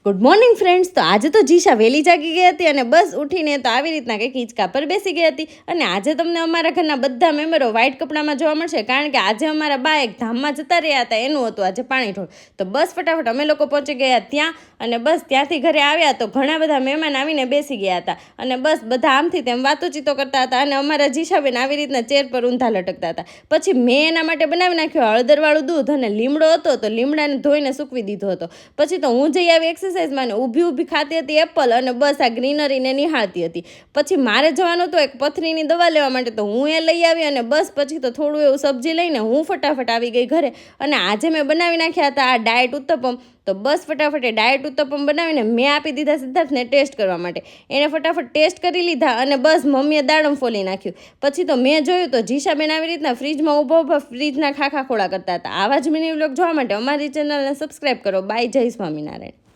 Good morning friends. તો આજે તો જીશા વહેલી જાગી ગઈ હતી અને બસ ઉઠીને તો આવી રીતના કંઈક હિંચકા પર બેસી ગઈ હતી. અને આજે તમને અમારા ઘરના બધા મેમ્બરો વ્હાઇટ કપડામાં જોવા મળશે, કારણ કે આજે અમારા બા એક ધામમાં જતા રહ્યા હતા, એનું હતું આજે પાણીઢોળ. તો બસ ફટાફટ અમે લોકો પહોંચી ગયા ત્યાં, અને બસ ત્યાંથી ઘરે આવ્યા તો ઘણા બધા મહેમાન આવીને બેસી ગયા હતા. અને બસ બધા આમથી તેમ વાતોચીતો કરતા હતા, અને અમારા જીશાબેન આવી રીતના ચેર પર ઊંધા લટકતા હતા. પછી મેં એના માટે બનાવી નાખ્યો હળદરવાળું દૂધ, અને લીમડો હતો તો લીમડાને ધોઈને સૂકવી દીધો હતો. પછી તો હું જઈ આવી એક્સરસાઇઝમાં, ઊભી ખાતી હતી એપલ, અને બસ આ ગ્રીનરીને નિહાળતી હતી. પછી મારે જવાનું હતું એક પથરીની દવા લેવા માટે, તો હું એ લઈ આવી, અને બસ પછી તો થોડું એવું સબ્જી લઈને હું ફટાફટ આવી ગઈ ઘરે. અને આજે મેં બનાવી નાખ્યા હતા આ ડાયટ ઉત્તપમ. તો બસ ફટાફટ એ ડાયટ ઉત્તપમ બનાવીને મેં આપી દીધા સિદ્ધાર્થને ટેસ્ટ કરવા માટે. એણે ફટાફટ ટેસ્ટ કરી લીધા, અને બસ મમ્મીએ દાડમ ફોલી નાખ્યું. પછી તો મેં જોયું તો જીશાબેન આવી રીતના ફ્રીજમાં ઊભા ફ્રીજના ખાખા ખોળા કરતા હતા. આવા જ મિની વ્લોગ જોવા માટે અમારી ચેનલને સબસ્ક્રાઈબ કરો. બાય. જય સ્વામિનારાયણ.